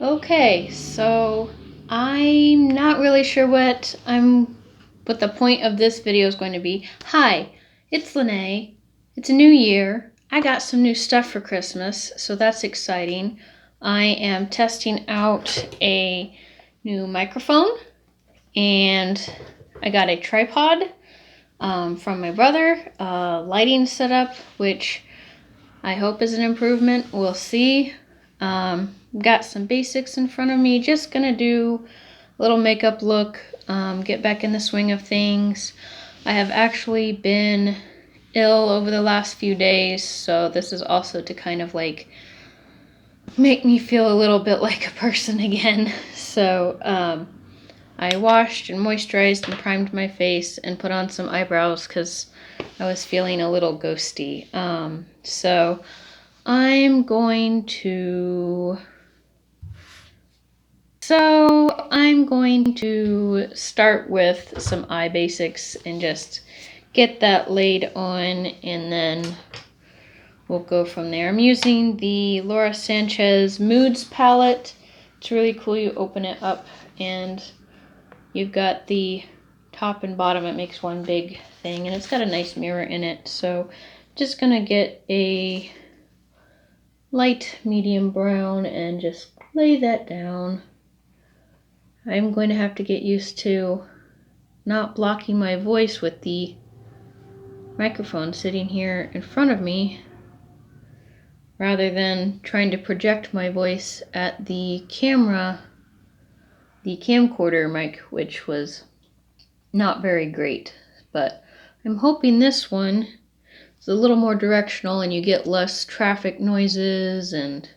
Okay, so I'm not really sure what the point of this video is going to be. Hi, it's Lene. It's a new year. I got some new stuff for Christmas, so that's exciting. I am testing out a new microphone, and I got a tripod from my brother, lighting setup, which I hope is an improvement. We'll see. Got some basics in front of me. Just gonna do a little makeup look, get back in the swing of things. I have actually been ill over the last few days, so this is also to kind of like make me feel a little bit like a person again. So I washed and moisturized and primed my face and put on some eyebrows because I was feeling a little ghosty. So I'm going to start with some eye basics and just get that laid on, and then we'll go from there. I'm using the Laura Sanchez Moods palette. It's really cool. You open it up and you've got the top and bottom. It makes one big thing, and it's got a nice mirror in it. So just gonna get a light medium brown and just lay that down. I'm going to have to get used to not blocking my voice with the microphone sitting here in front of me, rather than trying to project my voice at the camera, the camcorder mic, which was not very great. But I'm hoping this one is a little more directional and you get less traffic noises and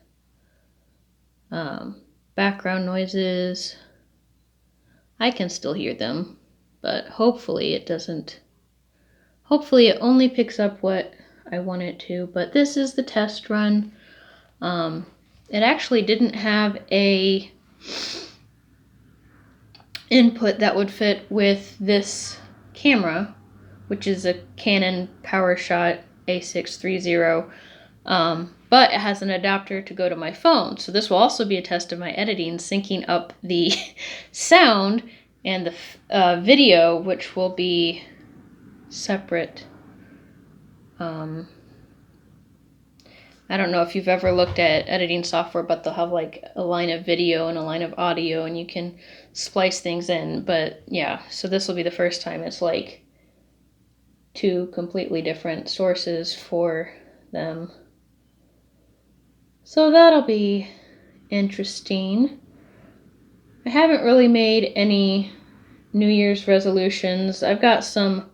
background noises. I can still hear them, but hopefully it doesn't. Hopefully it only picks up what I want it to, but this is the test run. It actually didn't have a input that would fit with this camera, which is a Canon PowerShot A630, but it has an adapter to go to my phone. So this will also be a test of my editing, syncing up the sound and the video, which will be separate. I don't know if you've ever looked at editing software, but they'll have like a line of video and a line of audio, and you can splice things in. But yeah, so this will be the first time it's like two completely different sources for them. So that'll be interesting. I haven't really made any New Year's resolutions. I've got some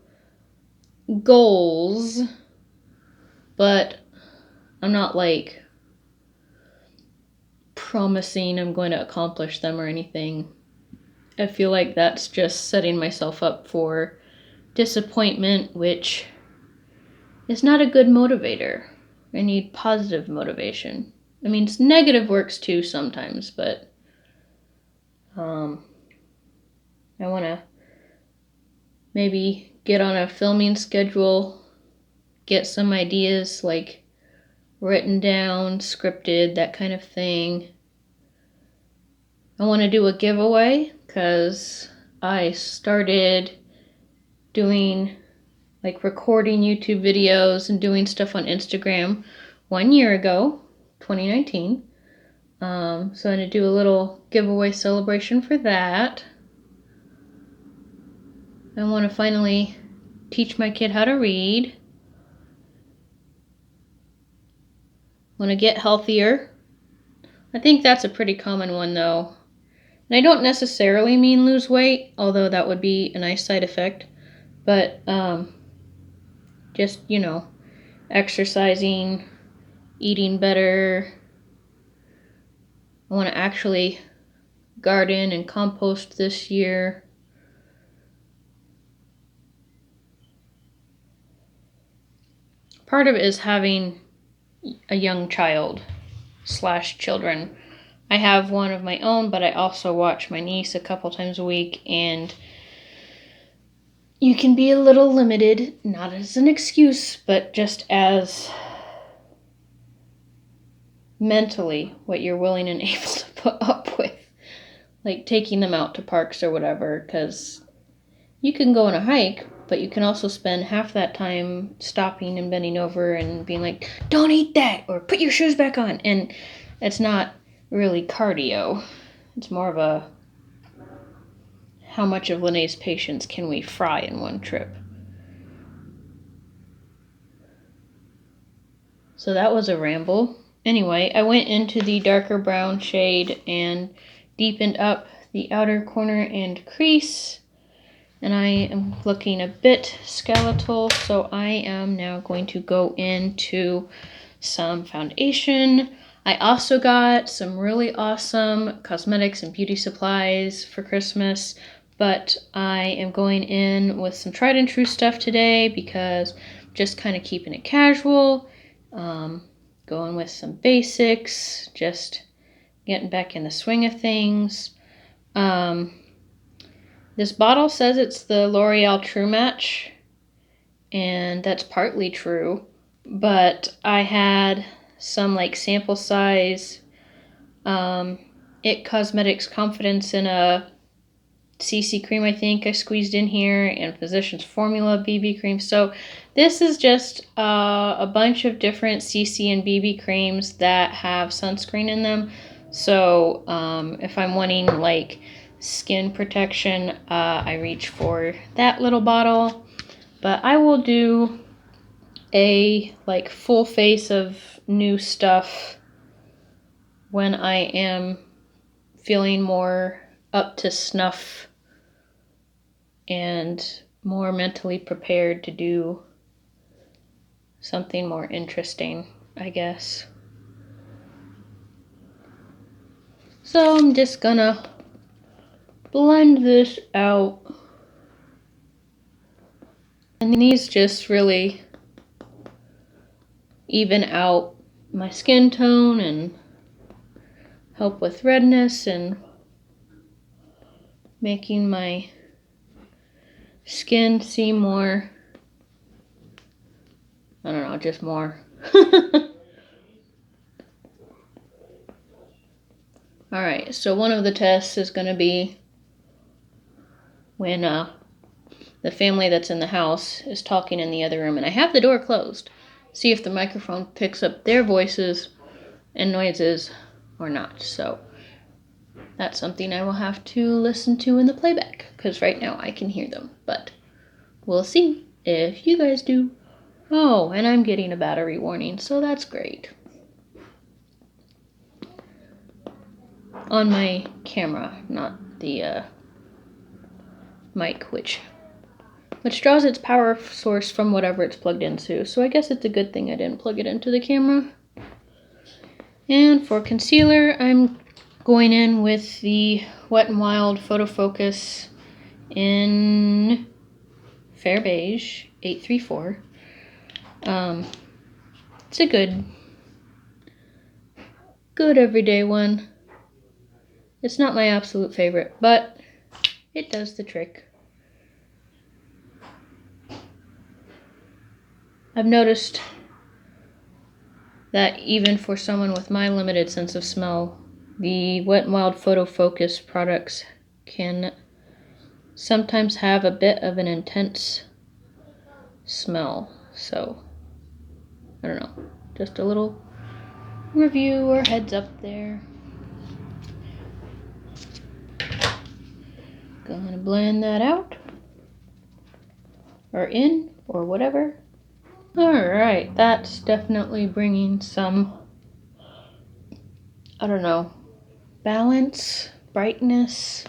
goals, but I'm not like promising I'm going to accomplish them or anything. I feel like that's just setting myself up for disappointment, which is not a good motivator. I need positive motivation. I mean, negative works too sometimes, but I want to maybe get on a filming schedule, get some ideas like written down, scripted, that kind of thing. I want to do a giveaway because I started doing like recording YouTube videos and doing stuff on Instagram 1 year ago, 2019. So I'm going to do a little giveaway celebration for that. I want to finally teach my kid how to read. Want to get healthier. I think that's a pretty common one though. And I don't necessarily mean lose weight, although that would be a nice side effect. But just, exercising, eating better. I want to actually garden and compost this year. Part of it is having a young child / children. I have one of my own, but I also watch my niece a couple times a week, and you can be a little limited, not as an excuse, but just as mentally what you're willing and able to put up with. Like taking them out to parks or whatever, because you can go on a hike, but you can also spend half that time stopping and bending over and being like, don't eat that, or put your shoes back on. And it's not really cardio. It's more of a, how much of Linnea's patience can we fry in one trip? So that was a ramble. Anyway, I went into the darker brown shade and deepened up the outer corner and crease. And I am looking a bit skeletal, so I am now going to go into some foundation. I also got some really awesome cosmetics and beauty supplies for Christmas, but I am going in with some tried and true stuff today because I'm just kind of keeping it casual, going with some basics, just getting back in the swing of things. This bottle says it's the L'Oreal True Match, and that's partly true, but I had some like sample size It Cosmetics Confidence in a CC cream, I think I squeezed in here, and Physicians Formula BB cream. So this is just a bunch of different CC and BB creams that have sunscreen in them. So if I'm wanting like skin protection, I reach for that little bottle. But I will do a like full face of new stuff when I am feeling more up to snuff and more mentally prepared to do something more interesting, I guess. So I'm just gonna blend this out. And these just really even out my skin tone and help with redness and making my skin seem more, I don't know, just more. Alright, so one of the tests is going to be when the family that's in the house is talking in the other room, and I have the door closed. See if the microphone picks up their voices and noises or not. So that's something I will have to listen to in the playback, because right now I can hear them, but we'll see if you guys do. Oh, and I'm getting a battery warning, so that's great. On my camera, not the mic, which draws its power source from whatever it's plugged into. So I guess it's a good thing I didn't plug it into the camera. And for concealer, I'm going in with the Wet n Wild Photo Focus in Fair Beige 834. It's a good everyday one. It's not my absolute favorite, but it does the trick. I've noticed that even for someone with my limited sense of smell, the Wet n Wild Photo Focus products can sometimes have a bit of an intense smell. So, I don't know, just a little review or heads up there. Gonna blend that out, or in, or whatever. Alright, that's definitely bringing some, I don't know, balance, brightness.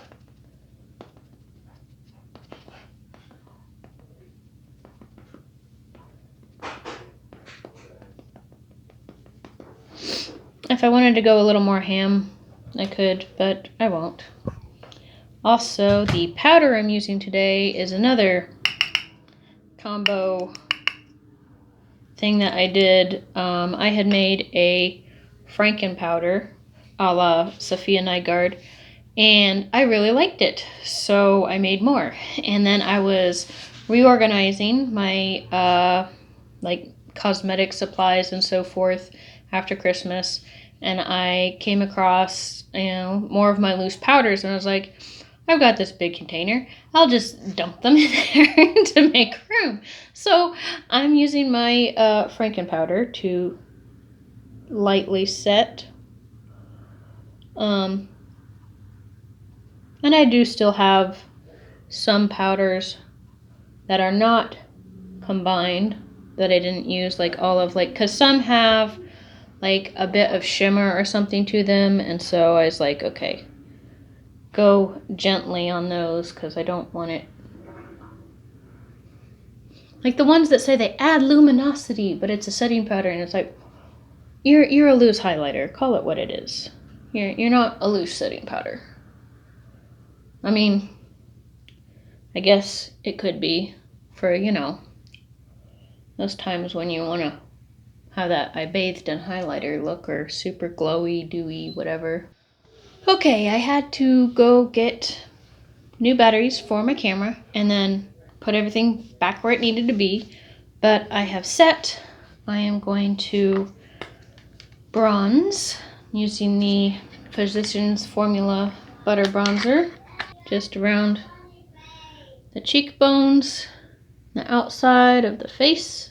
If I wanted to go a little more ham, I could, but I won't. Also, the powder I'm using today is another combo thing that I did. I had made a Franken powder a la Sophia Nygaard, and I really liked it, so I made more. And then I was reorganizing my like cosmetic supplies and so forth after Christmas, and I came across, more of my loose powders, and I was like, I've got this big container. I'll just dump them in there to make room. So I'm using my Franken powder to lightly set. And I do still have some powders that are not combined that I didn't use, like because some have like a bit of shimmer or something to them, and so I was like, okay, go gently on those because I don't want it. Like the ones that say they add luminosity, but it's a setting powder, and it's like, you're a loose highlighter. Call it what it is. You're not a loose setting powder. I mean, I guess it could be for, those times when you want to have that I bathed in highlighter look, or super glowy, dewy, whatever. Okay, I had to go get new batteries for my camera and then put everything back where it needed to be. But I have set. I am going to bronze using the Physicians Formula Butter Bronzer just around the cheekbones, the outside of the face.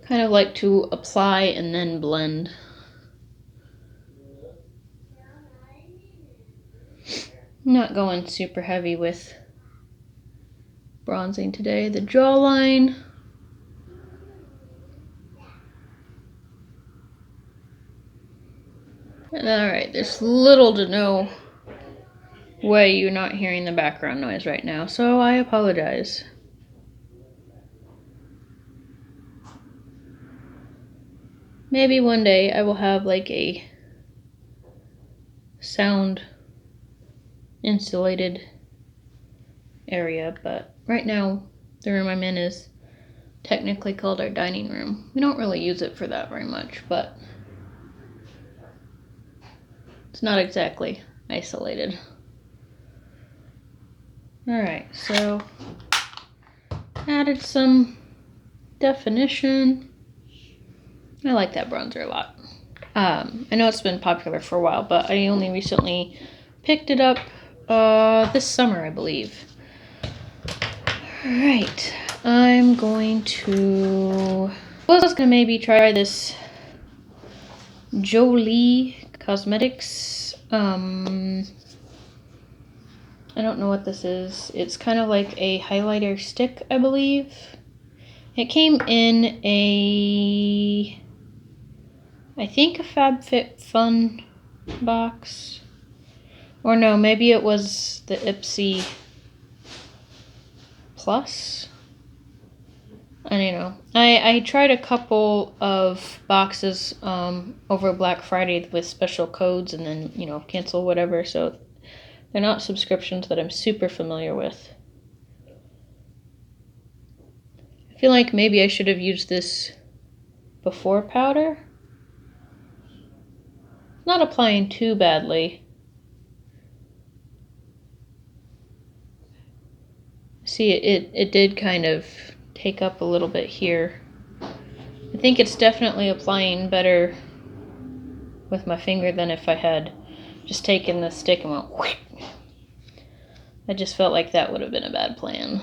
Kind of like to apply and then blend. Not going super heavy with bronzing today. The jawline. Alright, there's little to no way you're not hearing the background noise right now, so I apologize. Maybe one day I will have like a sound insulated area, but right now the room I'm in is technically called our dining room. We don't really use it for that very much, but it's not exactly isolated. Alright, so added some definition. I like that bronzer a lot. I know it's been popular for a while, but I only recently picked it up this summer, I believe. Alright, I'm going to... I was going to maybe try this Jolie Cosmetics. I don't know what this is. It's kind of like a highlighter stick, I believe. It came in I think a FabFitFun box. Or no, maybe it was the Ipsy Plus. I don't know. I tried a couple of boxes over Black Friday with special codes and then, cancel whatever. So they're not subscriptions that I'm super familiar with. I feel like maybe I should have used this before powder. Not applying too badly. See, it did kind of take up a little bit here. I think it's definitely applying better with my finger than if I had just taken the stick and went whoosh. I just felt like that would have been a bad plan.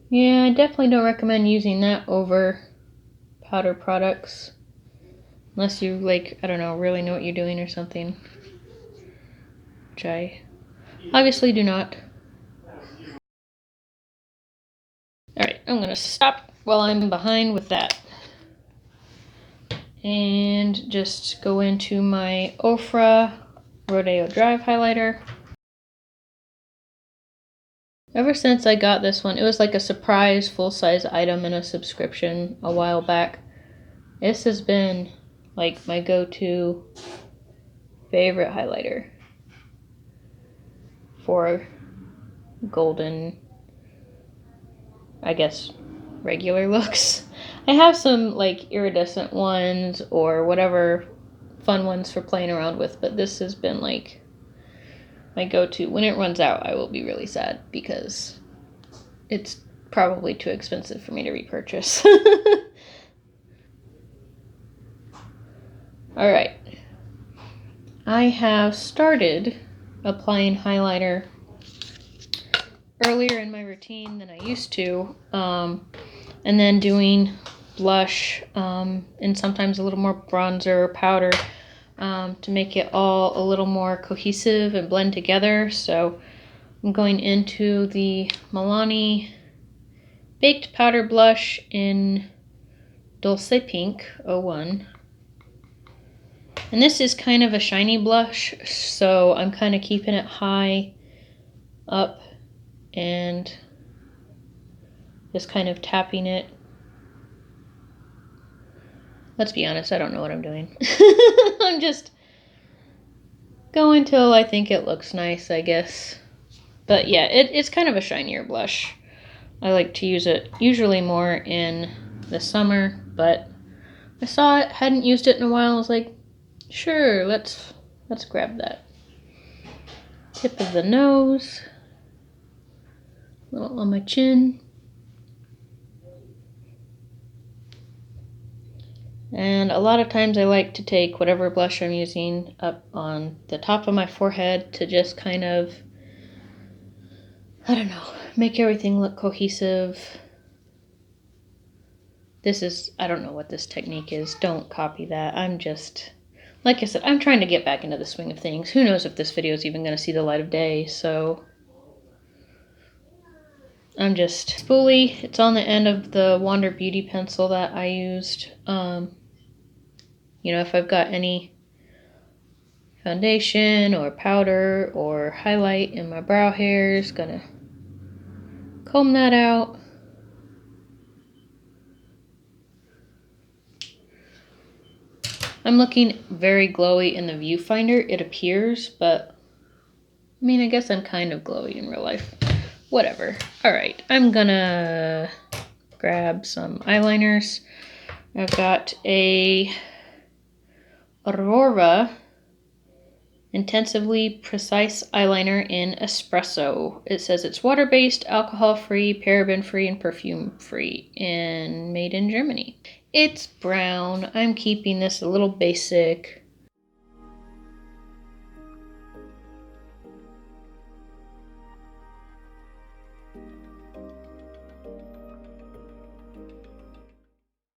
Yeah, I definitely don't recommend using that over powder products. Unless you, I don't know, really know what you're doing or something. Which I obviously do not. Alright, I'm going to stop while I'm behind with that. And just go into my Ofra Rodeo Drive highlighter. Ever since I got this one, it was like a surprise full-size item in a subscription a while back. This has been like my go-to favorite highlighter for golden, I guess, regular looks. I have some like iridescent ones or whatever fun ones for playing around with, but this has been like my go-to. When it runs out, I will be really sad because it's probably too expensive for me to repurchase. All right. I have started applying highlighter earlier in my routine than I used to, and then doing blush and sometimes a little more bronzer or powder to make it all a little more cohesive and blend together. So I'm going into the Milani Baked Powder Blush in Dulce Pink 01. And this is kind of a shiny blush, so I'm kind of keeping it high up and just kind of tapping it. Let's be honest, I don't know what I'm doing. I'm just going till I think it looks nice, I guess. But yeah, it's kind of a shinier blush. I like to use it usually more in the summer, but I saw it, hadn't used it in a while. I was like, sure, let's grab that. Tip of the nose, a little on my chin. And a lot of times I like to take whatever blush I'm using up on the top of my forehead to just kind of, I don't know, make everything look cohesive. This is, I don't know what this technique is. Don't copy that. I'm just, like I said, I'm trying to get back into the swing of things. Who knows if this video is even going to see the light of day, so I'm just spoolie. It's on the end of the Wander Beauty pencil that I used. You know, if I've got any foundation or powder or highlight in my brow hairs, gonna comb that out. I'm looking very glowy in the viewfinder, it appears, but I mean, I guess I'm kind of glowy in real life. Whatever. All right, I'm gonna grab some eyeliners. I've got a Aurora Intensively Precise Eyeliner in Espresso. It says it's water-based, alcohol-free, paraben-free, and perfume-free, and made in Germany. It's brown. I'm keeping this a little basic.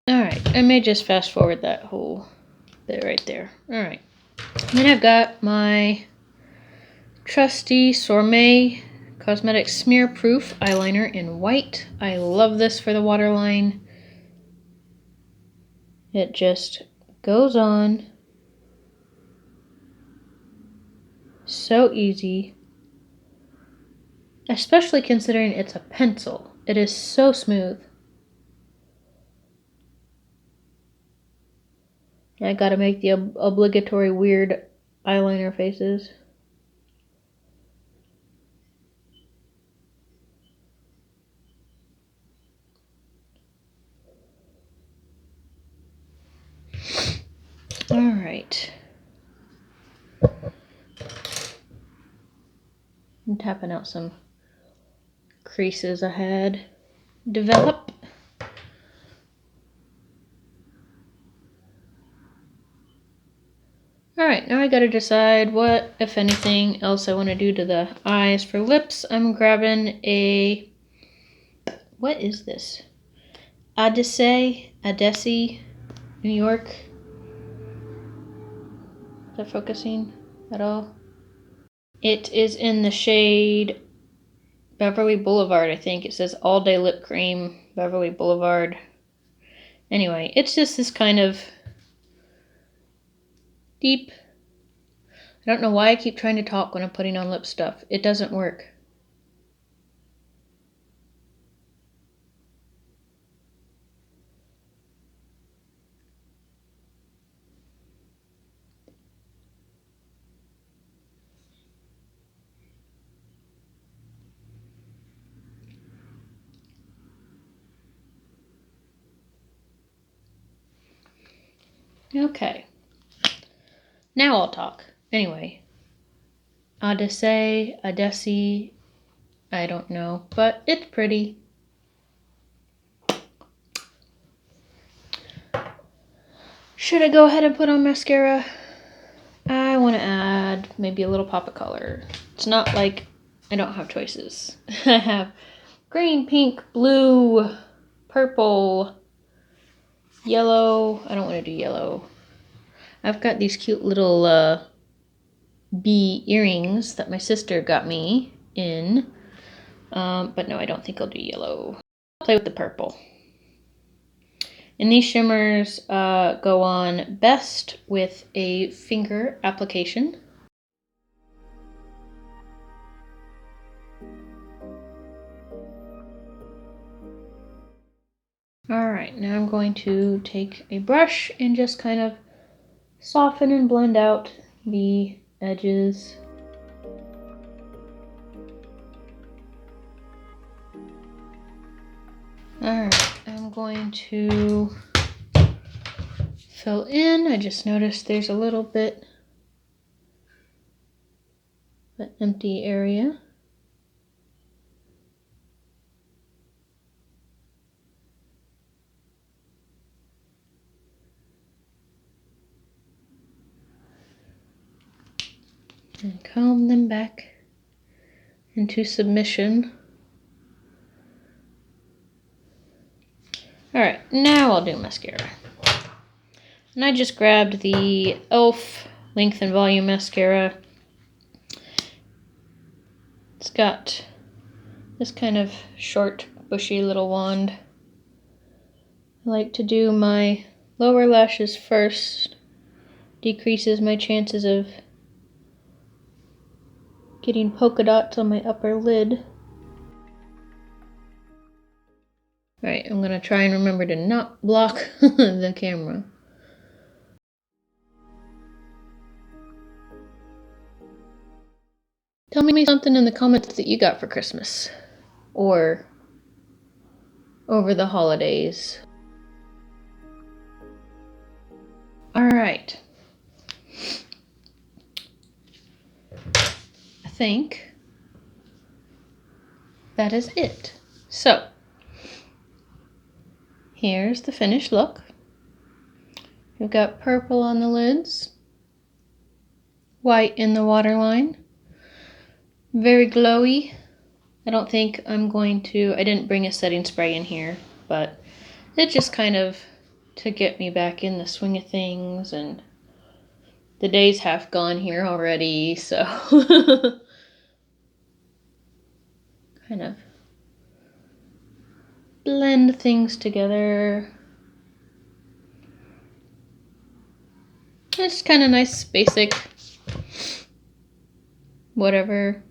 Alright, I may just fast forward that whole bit right there. Alright. Then I've got my trusty Sourmet Cosmetics Smear Proof Eyeliner in white. I love this for the waterline. It just goes on so easy, especially considering it's a pencil. It is so smooth. I gotta make the obligatory weird eyeliner faces. Alright. I'm tapping out some creases I had develop. Alright, now I gotta decide what, if anything, else I want to do to the eyes. For lips, I'm grabbing a, what is this? Adesi, New York. Is that focusing at all? It is in the shade Beverly Boulevard, I think. It says All Day Lip Cream, Beverly Boulevard. Anyway, it's just this kind of deep. I don't know why I keep trying to talk when I'm putting on lip stuff. It doesn't work. Okay. Now I'll talk. Anyway, Odyssey, Odyssey, I don't know, but it's pretty. Should I go ahead and put on mascara? I want to add maybe a little pop of color. It's not like I don't have choices. I have green, pink, blue, purple, yellow. I don't want to do yellow. I've got these cute little bee earrings that my sister got me in. But no, I don't think I'll do yellow. I'll play with the purple. And these shimmers go on best with a finger application. Alright, now I'm going to take a brush and just kind of soften and blend out the edges. Alright, I'm going to fill in. I just noticed there's a little bit of an empty area. And comb them back into submission. Alright, now I'll do mascara. And I just grabbed the e.l.f. Length and Volume Mascara. It's got this kind of short, bushy little wand. I like to do my lower lashes first. Decreases my chances of getting polka dots on my upper lid. Alright, I'm gonna try and remember to not block the camera. Tell me something in the comments that you got for Christmas. Or over the holidays. Alright. I think that is it. So, here's the finished look. We've got purple on the lids, white in the waterline, very glowy. I don't think I'm going to, I didn't bring a setting spray in here, but it's just kind of to get me back in the swing of things, and the day's half gone here already, so kind of blend things together. It's kind of nice, basic, whatever.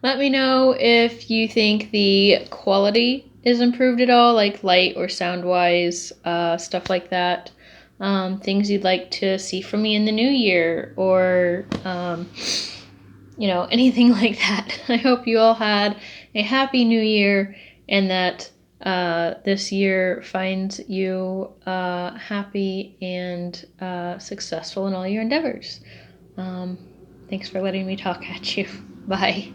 Let me know if you think the quality is improved at all, like light or sound wise, stuff like that. Things you'd like to see from me in the new year, or you know, anything like that. I hope you all had a happy new year, and that this year finds you happy and successful in all your endeavors. Thanks for letting me talk at you. Bye.